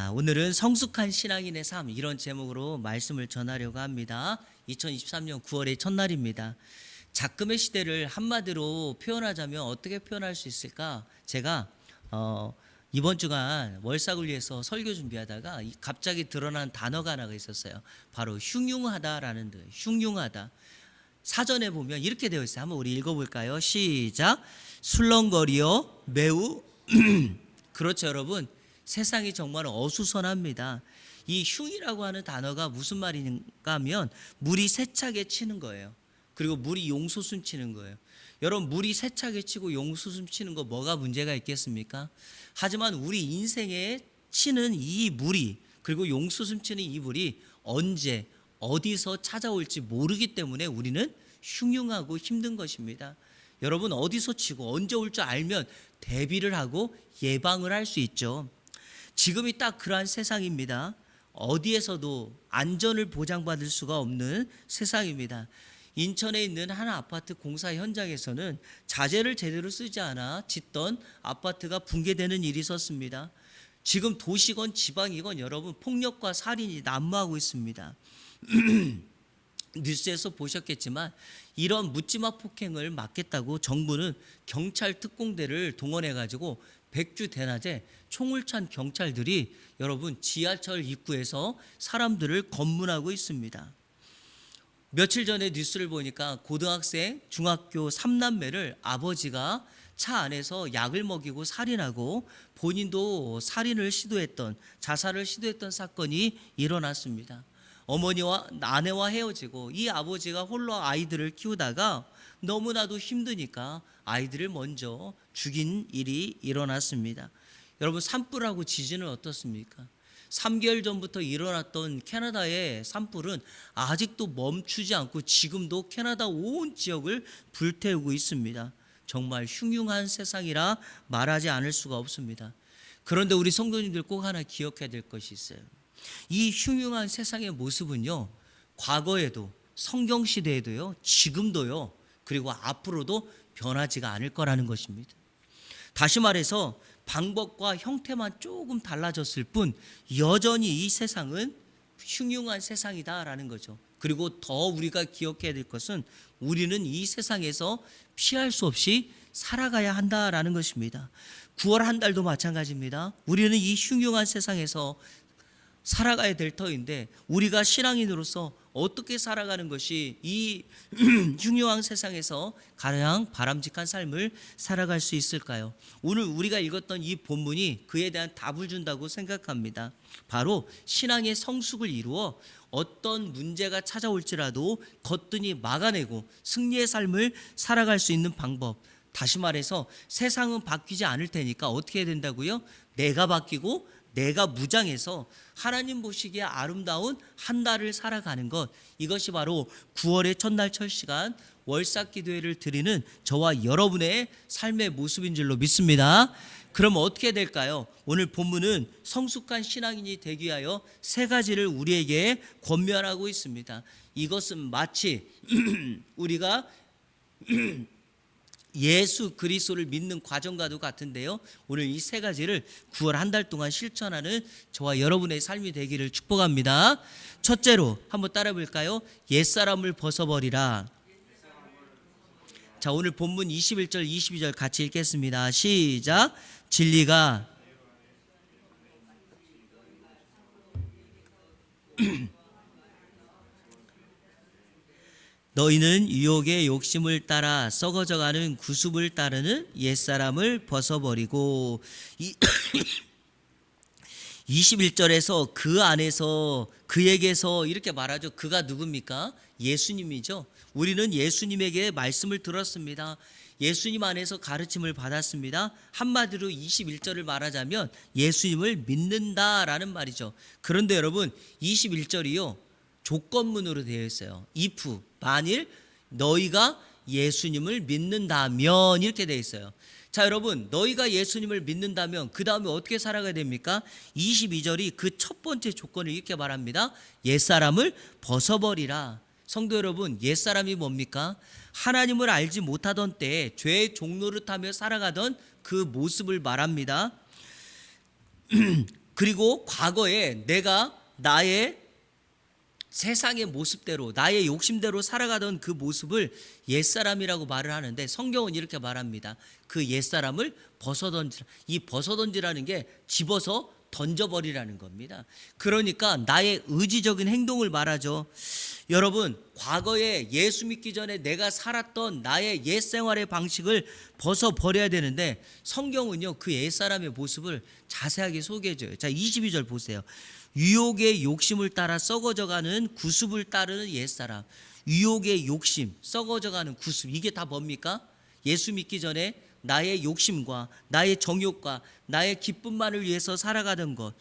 자, 오늘은 성숙한 신앙인의 삶, 이런 제목으로 말씀을 전하려고 합니다. 2023년 9월의 첫날입니다. 작금의 시대를 한마디로 표현하자면 어떻게 표현할 수 있을까? 제가 이번 주간 월사굴리에서 설교 준비하다가 갑자기 드러난 단어가 하나가 있었어요. 바로 흉흉하다라는 뜻. 흉흉하다. 사전에 보면 이렇게 되어 있어요. 한번 우리 읽어볼까요? 시작. 술렁거리어 매우 그렇죠, 여러분. 세상이 정말 어수선합니다. 이 흉이라고 하는 단어가 무슨 말인가 하면 물이 세차게 치는 거예요. 그리고 물이 용솟음 치는 거예요. 여러분, 물이 세차게 치고 용솟음 치는 거 뭐가 문제가 있겠습니까? 하지만 우리 인생에 치는 이 물이, 그리고 용솟음 치는 이 물이 언제 어디서 찾아올지 모르기 때문에 우리는 흉흉하고 힘든 것입니다. 여러분, 어디서 치고 언제 올 줄 알면 대비를 하고 예방을 할 수 있죠. 지금이 딱 그러한 세상입니다. 어디에서도 안전을 보장받을 수가 없는 세상입니다. 인천에 있는 한 아파트 공사 현장에서는 자재를 제대로 쓰지 않아 짓던 아파트가 붕괴되는 일이 있었습니다. 지금 도시건 지방이건 여러분, 폭력과 살인이 난무하고 있습니다. 뉴스에서 보셨겠지만 이런 묻지마 폭행을 막겠다고 정부는 경찰 특공대를 동원해 가지고 백주 대낮에 총을 찬 경찰들이 여러분 지하철 입구에서 사람들을 검문하고 있습니다. 며칠 전에 뉴스를 보니까 고등학생, 중학교 3남매를 아버지가 차 안에서 약을 먹이고 살인하고 본인도 살인을 시도했던, 자살을 시도했던 사건이 일어났습니다. 어머니와 아내와 헤어지고 이 아버지가 홀로 아이들을 키우다가 너무나도 힘드니까 아이들을 먼저 죽인 일이 일어났습니다. 여러분, 산불하고 지진은 어떻습니까? 3개월 전부터 일어났던 캐나다의 산불은 아직도 멈추지 않고 지금도 캐나다 온 지역을 불태우고 있습니다. 정말 흉흉한 세상이라 말하지 않을 수가 없습니다. 그런데 우리 성도님들 꼭 하나 기억해야 될 것이 있어요. 이 흉흉한 세상의 모습은요, 과거에도, 성경시대에도요, 지금도요, 그리고 앞으로도 변하지가 않을 거라는 것입니다. 다시 말해서 방법과 형태만 조금 달라졌을 뿐 여전히 이 세상은 흉흉한 세상이다라는 거죠. 그리고 더 우리가 기억해야 될 것은 우리는 이 세상에서 피할 수 없이 살아가야 한다라는 것입니다. 9월 한 달도 마찬가지입니다. 우리는 이 흉흉한 세상에서 살아가야 될 터인데 우리가 신앙인으로서 어떻게 살아가는 것이 이 흉흉한 세상에서 가장 바람직한 삶을 살아갈 수 있을까요? 오늘 우리가 읽었던 이 본문이 그에 대한 답을 준다고 생각합니다. 바로 신앙의 성숙을 이루어 어떤 문제가 찾아올지라도 거뜬히 막아내고 승리의 삶을 살아갈 수 있는 방법. 다시 말해서 세상은 바뀌지 않을 테니까 어떻게 해야 된다고요? 내가 바뀌고 내가 무장해서 하나님 보시기에 아름다운 한 달을 살아가는 것, 이것이 바로 9월의 첫날 첫 시간 월삭기도회를 드리는 저와 여러분의 삶의 모습인 줄로 믿습니다. 그럼 어떻게 될까요? 오늘 본문은 성숙한 신앙인이 되기 위하여 세 가지를 우리에게 권면하고 있습니다. 이것은 마치 우리가 예수 그리스도를 믿는 과정과도 같은데요. 오늘 이 세 가지를 9월 한 달 동안 실천하는 저와 여러분의 삶이 되기를 축복합니다. 첫째로 한번 따라 볼까요? 옛사람을 벗어버리라. 자, 오늘 본문 21절 22절 같이 읽겠습니다. 시작. 진리가 너희는 유혹의 욕심을 따라 썩어져가는 구습을 따르는 옛사람을 벗어버리고 21절에서 그 안에서 그에게서 이렇게 말하죠. 그가 누굽니까? 예수님이죠. 우리는 예수님에게 말씀을 들었습니다. 예수님 안에서 가르침을 받았습니다. 한마디로 21절을 말하자면 예수님을 믿는다라는 말이죠. 그런데 여러분, 21절이요, 조건문으로 되어 있어요. if, 만일 너희가 예수님을 믿는다면, 이렇게 되어 있어요. 자, 여러분, 너희가 예수님을 믿는다면 그 다음에 어떻게 살아가야 됩니까? 22절이 그 첫 번째 조건을 이렇게 말합니다. 옛사람을 벗어버리라. 성도 여러분, 옛사람이 뭡니까? 하나님을 알지 못하던 때에 죄의 종노릇하며 살아가던 그 모습을 말합니다. 그리고 과거에 내가 나의 세상의 모습대로 나의 욕심대로 살아가던 그 모습을 옛사람이라고 말을 하는데, 성경은 이렇게 말합니다. 그 옛사람을 벗어던지라. 이 벗어던지라는 게 집어서 던져버리라는 겁니다. 그러니까 나의 의지적인 행동을 말하죠. 여러분, 과거에 예수 믿기 전에 내가 살았던 나의 옛 생활의 방식을 벗어버려야 되는데, 성경은요 그 옛사람의 모습을 자세하게 소개해줘요. 자, 22절 보세요. 유혹의 욕심을 따라 썩어져가는 구습을 따르는 옛사람. 유혹의 욕심, 썩어져가는 구습, 이게 다 뭡니까? 예수 믿기 전에 나의 욕심과 나의 정욕과 나의 기쁨만을 위해서 살아가던 것,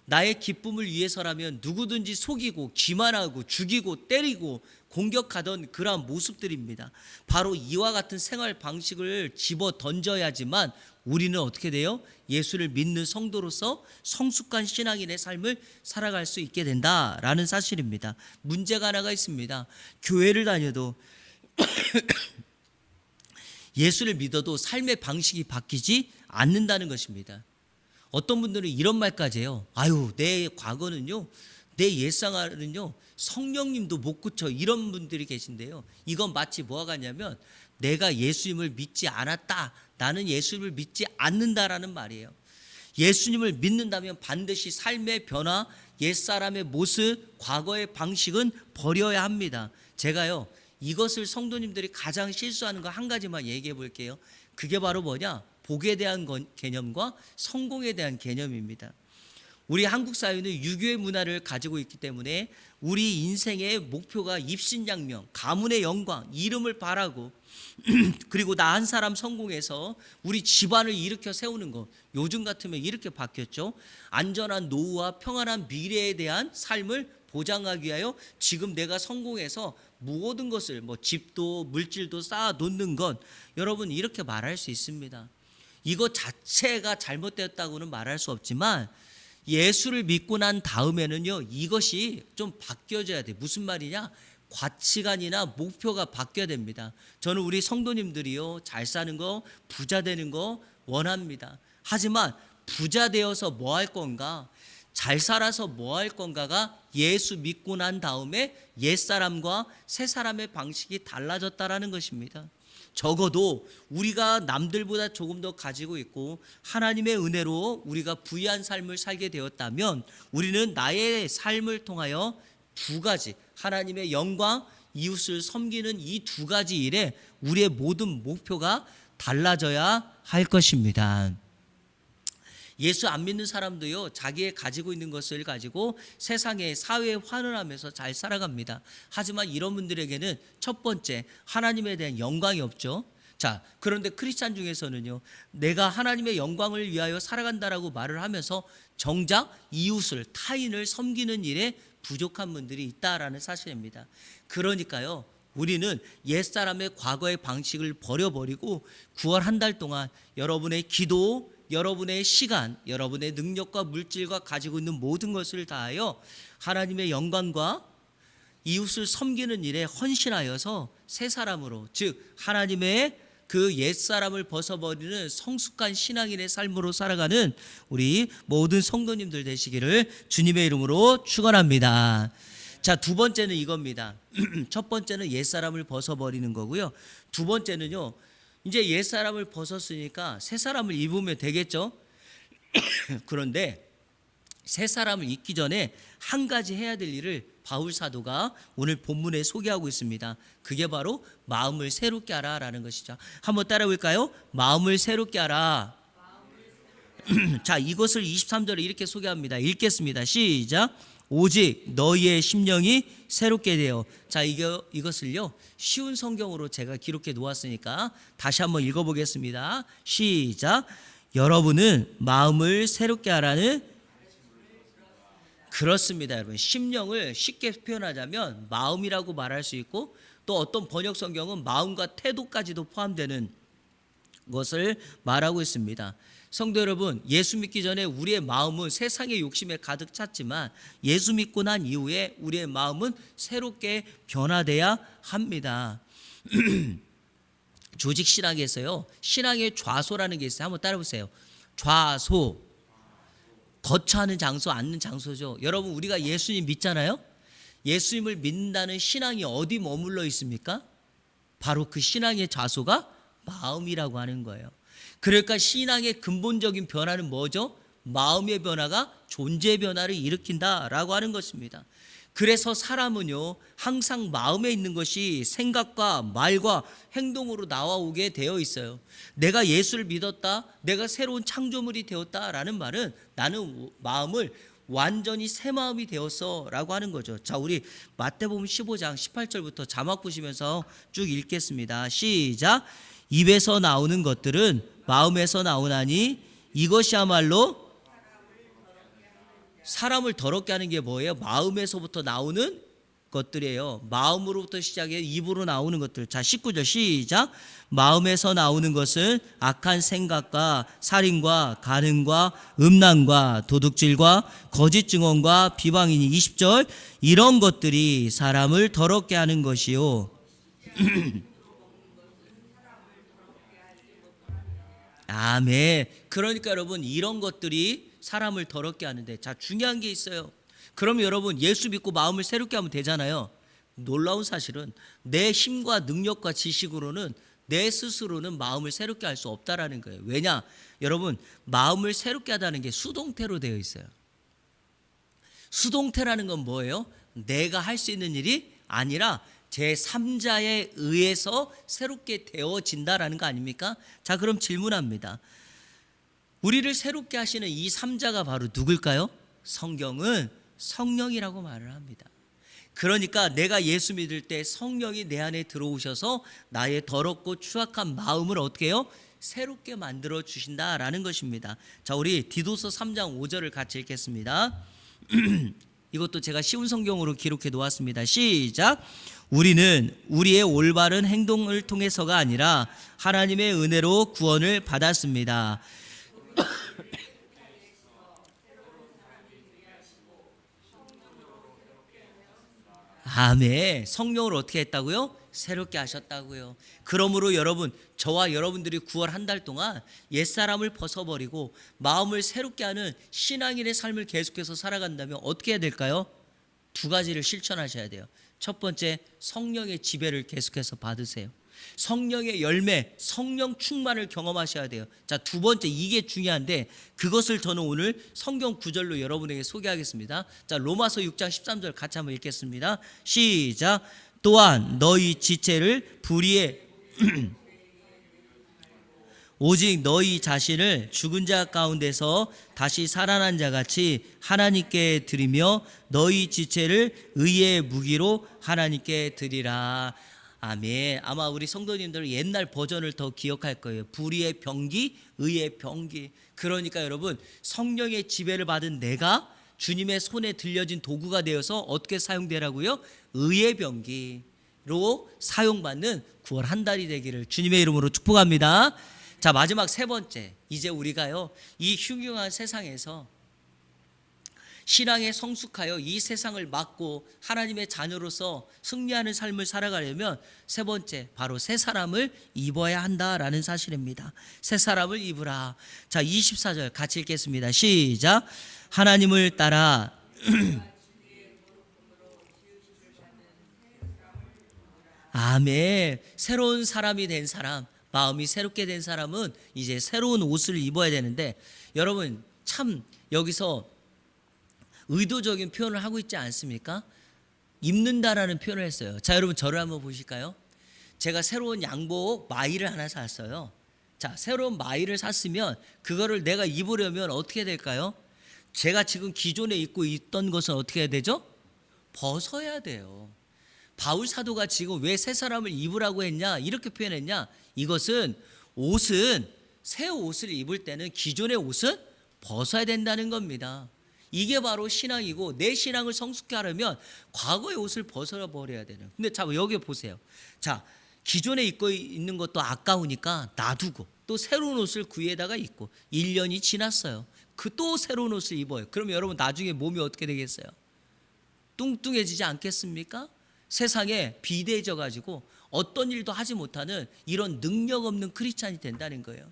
나의 기쁨을 위해서라면 누구든지 속이고 기만하고 죽이고 때리고 공격하던 그러한 모습들입니다. 바로 이와 같은 생활 방식을 집어 던져야지만 우리는 어떻게 돼요? 예수를 믿는 성도로서 성숙한 신앙인의 삶을 살아갈 수 있게 된다라는 사실입니다. 문제가 하나가 있습니다. 교회를 다녀도 예수를 믿어도 삶의 방식이 바뀌지 않는다는 것입니다. 어떤 분들은 이런 말까지 해요. 아유, 내 과거는요, 내 옛생활은요, 성령님도 못 고쳐. 이런 분들이 계신데요. 이건 마치 뭐가 같냐면 내가 예수님을 믿지 않았다, 나는 예수님을 믿지 않는다라는 말이에요. 예수님을 믿는다면 반드시 삶의 변화, 옛사람의 모습, 과거의 방식은 버려야 합니다. 제가요, 이것을 성도님들이 가장 실수하는 거 한 가지만 얘기해 볼게요. 그게 바로 뭐냐? 복에 대한 개념과 성공에 대한 개념입니다. 우리 한국 사회는 유교의 문화를 가지고 있기 때문에 우리 인생의 목표가 입신양명, 가문의 영광, 이름을 바라고 그리고 나 한 사람 성공해서 우리 집안을 일으켜 세우는 것, 요즘 같으면 이렇게 바뀌었죠. 안전한 노후와 평안한 미래에 대한 삶을 보장하기 위하여 지금 내가 성공해서 모든 것을 집도 물질도 쌓아 놓는 것, 여러분 이렇게 말할 수 있습니다. 이것 자체가 잘못되었다고는 말할 수 없지만 예수를 믿고 난 다음에는요, 이것이 좀 바뀌어져야 돼. 무슨 말이냐? 가치관이나 목표가 바뀌어야 됩니다. 저는 우리 성도님들이요, 잘 사는 거, 부자 되는 거 원합니다. 하지만 부자 되어서 뭐 할 건가? 잘 살아서 뭐 할 건가가 예수 믿고 난 다음에 옛사람과 새사람의 방식이 달라졌다라는 것입니다. 적어도 우리가 남들보다 조금 더 가지고 있고 하나님의 은혜로 우리가 부유한 삶을 살게 되었다면 우리는 나의 삶을 통하여 두 가지, 하나님의 영광, 이웃을 섬기는 이 두 가지 일에 우리의 모든 목표가 달라져야 할 것입니다. 예수 안 믿는 사람도요, 자기의 가지고 있는 것을 가지고 세상에, 사회에 환원하면서 잘 살아갑니다. 하지만 이런 분들에게는 첫 번째, 하나님에 대한 영광이 없죠. 자, 그런데 크리스찬 중에서는요, 내가 하나님의 영광을 위하여 살아간다라고 말을 하면서 정작 이웃을, 타인을 섬기는 일에 부족한 분들이 있다라는 사실입니다. 그러니까요, 우리는 옛사람의 과거의 방식을 버려버리고 9월 한 달 동안 여러분의 기도, 여러분의 시간, 여러분의 능력과 물질과 가지고 있는 모든 것을 다하여 하나님의 영광과 이웃을 섬기는 일에 헌신하여서 새 사람으로, 즉 하나님의 그 옛사람을 벗어버리는 성숙한 신앙인의 삶으로 살아가는 우리 모든 성도님들 되시기를 주님의 이름으로 축원합니다. 자, 두 번째는 이겁니다. 첫 번째는 옛사람을 벗어버리는 거고요. 두 번째는요, 이제 옛사람을 벗었으니까 새사람을 입으면 되겠죠. 그런데 새사람을 입기 전에 한 가지 해야 될 일을 바울 사도가 오늘 본문에 소개하고 있습니다. 그게 바로 마음을 새롭게 하라라는 것이죠. 한번 따라 볼까요? 마음을 새롭게 하라. 자, 이것을 23절에 이렇게 소개합니다. 읽겠습니다. 시작. 오직 너희의 심령이 새롭게 되어. 자, 이것을요, 쉬운 성경으로 제가 기록해 놓았으니까 다시 한번 읽어보겠습니다. 시작. 여러분은 마음을 새롭게 하라는, 그렇습니다, 여러분. 심령을 쉽게 표현하자면 마음이라고 말할 수 있고, 또 어떤 번역 성경은 마음과 태도까지도 포함되는 것을 말하고 있습니다. 성도 여러분, 예수 믿기 전에 우리의 마음은 세상의 욕심에 가득 찼지만 예수 믿고 난 이후에 우리의 마음은 새롭게 변화돼야 합니다. 조직 신학에서요, 신앙의 좌소라는 게 있어요. 한번 따라보세요. 좌소. 거처하는 장소, 앉는 장소죠. 여러분, 우리가 예수님 믿잖아요. 예수님을 믿는다는 신앙이 어디 머물러 있습니까? 바로 그 신앙의 좌소가 마음이라고 하는 거예요. 그러니까 신앙의 근본적인 변화는 뭐죠? 마음의 변화가 존재의 변화를 일으킨다라고 하는 것입니다. 그래서 사람은요, 항상 마음에 있는 것이 생각과 말과 행동으로 나와오게 되어 있어요. 내가 예수를 믿었다, 내가 새로운 창조물이 되었다라는 말은 나는 마음을 완전히 새 마음이 되었어 라고 하는 거죠. 자, 우리 마태복음 15장 18절부터 자막 보시면서 쭉 읽겠습니다. 시작. 입에서 나오는 것들은 마음에서 나오나니 이것이야말로 사람을 더럽게 하는 게 뭐예요? 마음에서부터 나오는 것들이에요. 마음으로부터 시작해 입으로 나오는 것들. 자, 19절 시작. 마음에서 나오는 것은 악한 생각과 살인과 간음과 음란과 도둑질과 거짓 증언과 비방이니. 20절. 이런 것들이 사람을 더럽게 하는 것이요. 아멘. 그러니까 여러분, 이런 것들이 사람을 더럽게 하는데, 자, 중요한 게 있어요. 그러면 여러분, 예수 믿고 마음을 새롭게 하면 되잖아요. 놀라운 사실은 내 힘과 능력과 지식으로는 내 스스로는 마음을 새롭게 할 수 없다라는 거예요. 왜냐? 여러분, 마음을 새롭게 하다는 게 수동태로 되어 있어요. 수동태라는 건 뭐예요? 내가 할 수 있는 일이 아니라 제3자에 의해서 새롭게 되어진다라는 거 아닙니까? 자, 그럼 질문합니다. 우리를 새롭게 하시는 이 3자가 바로 누굴까요? 성경은 성령이라고 말을 합니다. 그러니까 내가 예수 믿을 때 성령이 내 안에 들어오셔서 나의 더럽고 추악한 마음을 어떻게 해요? 새롭게 만들어 주신다라는 것입니다. 자, 우리 디도서 3장 5절을 같이 읽겠습니다. 이것도 제가 쉬운 성경으로 기록해 놓았습니다. 시작. 우리는 우리의 올바른 행동을 통해서가 아니라 하나님의 은혜로 구원을 받았습니다. 아멘. 성령을 어떻게 했다고요? 새롭게 하셨다고요. 그러므로 여러분, 저와 여러분들이 9월 한 달 동안 옛사람을 벗어버리고 마음을 새롭게 하는 신앙인의 삶을 계속해서 살아간다면 어떻게 해야 될까요? 두 가지를 실천하셔야 돼요. 첫 번째, 성령의 지배를 계속해서 받으세요. 성령의 열매, 성령 충만을 경험하셔야 돼요. 자, 두 번째, 이게 중요한데 그것을 저는 오늘 성경 구절로 여러분에게 소개하겠습니다. 자, 로마서 6장 13절 같이 한번 읽겠습니다. 시작. 또한 너희 지체를 불의에 오직 너희 자신을 죽은 자 가운데서 다시 살아난 자 같이 하나님께 드리며 너희 지체를 의의 무기로 하나님께 드리라. 아멘. 아마 우리 성도님들 옛날 버전을 더 기억할 거예요. 불의의 병기, 의의 병기. 그러니까 여러분, 성령의 지배를 받은 내가 주님의 손에 들려진 도구가 되어서 어떻게 사용되라고요? 의의 병기로 사용받는 9월 한 달이 되기를 주님의 이름으로 축복합니다. 자, 마지막 세 번째, 이제 우리가요, 이 흉흉한 세상에서 신앙에 성숙하여 이 세상을 막고 하나님의 자녀로서 승리하는 삶을 살아가려면 세 번째, 바로 새 사람을 입어야 한다라는 사실입니다. 새 사람을 입으라. 자, 24절 같이 읽겠습니다. 시작. 하나님을 따라 아멘. 새로운 사람이 된 사람, 마음이 새롭게 된 사람은 이제 새로운 옷을 입어야 되는데, 여러분 참 여기서 의도적인 표현을 하고 있지 않습니까? 입는다라는 표현을 했어요. 자, 여러분 저를 한번 보실까요? 제가 새로운 양복 마이를 하나 샀어요. 자, 새로운 마이를 샀으면 그거를 내가 입으려면 어떻게 될까요? 제가 지금 기존에 입고 있던 것은 어떻게 해야 되죠? 벗어야 돼요. 바울 사도가 지금 왜 새 사람을 입으라고 했냐, 이렇게 표현했냐? 이것은 옷은, 새 옷을 입을 때는 기존의 옷은 벗어야 된다는 겁니다. 이게 바로 신앙이고, 내 신앙을 성숙케 하려면 과거의 옷을 벗어버려야 되는. 근데 자, 여기 보세요. 자, 기존에 입고 있는 것도 아까우니까 놔두고 또 새로운 옷을 구에다가 입고 1년이 지났어요. 그 또 새로운 옷을 입어요. 그러면 여러분 나중에 몸이 어떻게 되겠어요? 뚱뚱해지지 않겠습니까? 세상에 비대해져 가지고 어떤 일도 하지 못하는 이런 능력 없는 크리스찬이 된다는 거예요.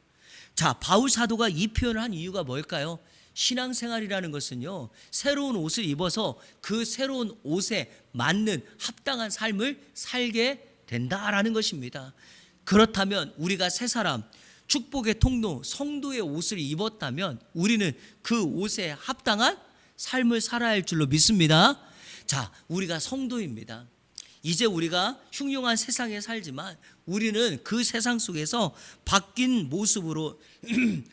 자, 바울 사도가 이 표현을 한 이유가 뭘까요? 신앙생활이라는 것은요, 새로운 옷을 입어서 그 새로운 옷에 맞는 합당한 삶을 살게 된다라는 것입니다. 그렇다면 우리가 새 사람, 축복의 통로, 성도의 옷을 입었다면 우리는 그 옷에 합당한 삶을 살아야 할 줄로 믿습니다. 자, 우리가 성도입니다. 이제 우리가 흉흉한 세상에 살지만 우리는 그 세상 속에서 바뀐 모습으로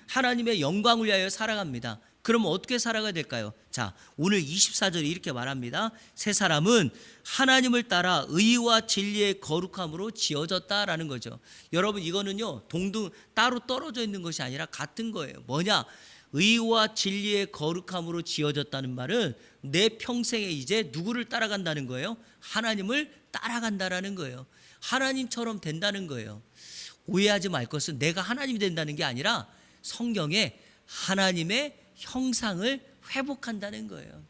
하나님의 영광을 위하여 살아갑니다. 그러면 어떻게 살아가야 될까요? 자, 오늘 24절에 이렇게 말합니다. 새 사람은 하나님을 따라 의와 진리의 거룩함으로 지어졌다라는 거죠. 여러분, 이거는요, 동등 따로 떨어져 있는 것이 아니라 같은 거예요. 뭐냐? 의와 진리의 거룩함으로 지어졌다는 말은 내 평생에 이제 누구를 따라간다는 거예요? 하나님을 따라간다라는 거예요. 하나님처럼 된다는 거예요. 오해하지 말 것은 내가 하나님이 된다는 게 아니라 성경에 하나님의 형상을 회복한다는 거예요.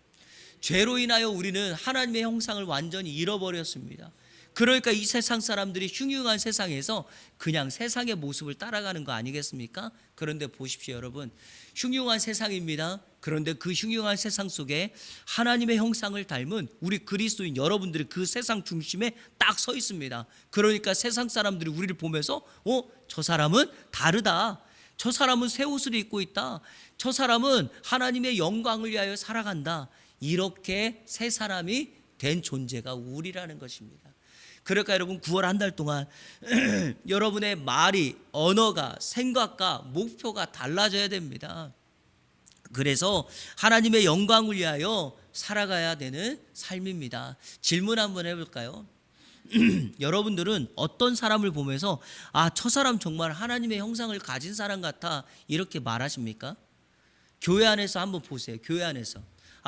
죄로 인하여 우리는 하나님의 형상을 완전히 잃어버렸습니다. 그러니까 이 세상 사람들이 흉흉한 세상에서 그냥 세상의 모습을 따라가는 거 아니겠습니까? 그런데 보십시오, 여러분. 흉흉한 세상입니다. 그런데 그 흉흉한 세상 속에 하나님의 형상을 닮은 우리 그리스도인 여러분들이 그 세상 중심에 딱 서 있습니다. 그러니까 세상 사람들이 우리를 보면서 저 사람은 다르다. 저 사람은 새 옷을 입고 있다. 저 사람은 하나님의 영광을 위하여 살아간다. 이렇게 새 사람이 된 존재가 우리라는 것입니다. 그러니까 여러분, 9월 한 달 동안 여러분의 말이, 언어가, 생각과 목표가 달라져야 됩니다. 그래서 하나님의 영광을 위하여 살아가야 되는 삶입니다. 질문 한번 해볼까요? 여러분들은 어떤 사람을 보면서 저 사람 정말 하나님의 형상을 가진 사람 같아, 이렇게 말하십니까? 교회 안에서 한번 보세요. 교회 안에서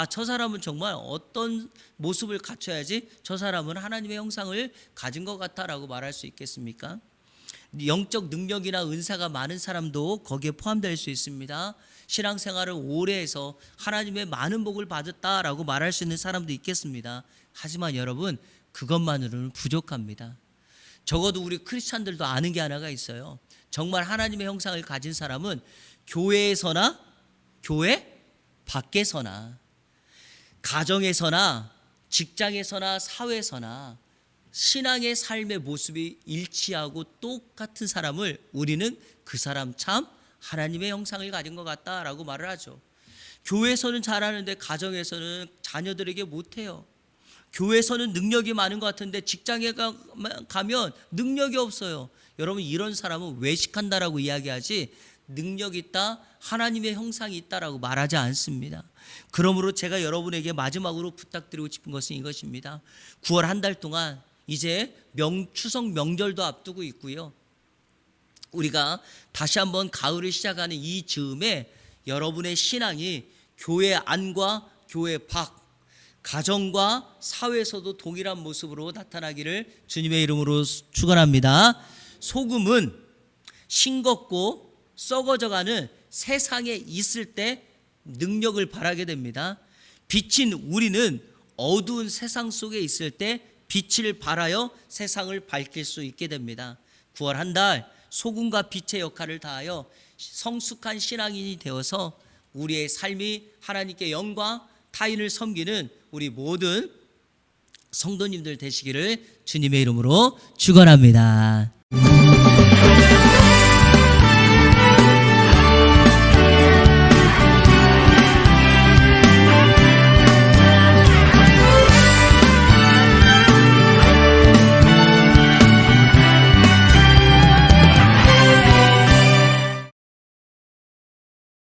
저 사람은 정말 어떤 모습을 갖춰야지 저 사람은 하나님의 형상을 가진 것 같다라고 말할 수 있겠습니까? 영적 능력이나 은사가 많은 사람도 거기에 포함될 수 있습니다. 신앙생활을 오래 해서 하나님의 많은 복을 받았다라고 말할 수 있는 사람도 있겠습니다. 하지만 여러분, 그것만으로는 부족합니다. 적어도 우리 크리스찬들도 아는 게 하나가 있어요. 정말 하나님의 형상을 가진 사람은 교회에서나 교회 밖에서나 가정에서나 직장에서나 사회에서나 신앙의 삶의 모습이 일치하고 똑같은 사람을 우리는 그 사람 참 하나님의 형상을 가진 것 같다라고 말을 하죠. 교회에서는 잘하는데 가정에서는 자녀들에게 못해요. 교회에서는 능력이 많은 것 같은데 직장에 가면 능력이 없어요. 여러분, 이런 사람은 외식한다라고 이야기하지 능력 있다, 하나님의 형상이 있다라고 말하지 않습니다. 그러므로 제가 여러분에게 마지막으로 부탁드리고 싶은 것은 이것입니다. 9월 한 달 동안 이제 추석 명절도 앞두고 있고요. 우리가 다시 한번 가을을 시작하는 이 즈음에 여러분의 신앙이 교회 안과 교회 밖, 가정과 사회에서도 동일한 모습으로 나타나기를 주님의 이름으로 축원합니다. 소금은 싱겁고 썩어져가는 세상에 있을 때 능력을 발하게 됩니다. 빛인 우리는 어두운 세상 속에 있을 때 빛을 발하여 세상을 밝힐 수 있게 됩니다. 9월 한 달 소금과 빛의 역할을 다하여 성숙한 신앙인이 되어서 우리의 삶이 하나님께 영광, 타인을 섬기는 우리 모든 성도님들 되시기를 주님의 이름으로 축원합니다.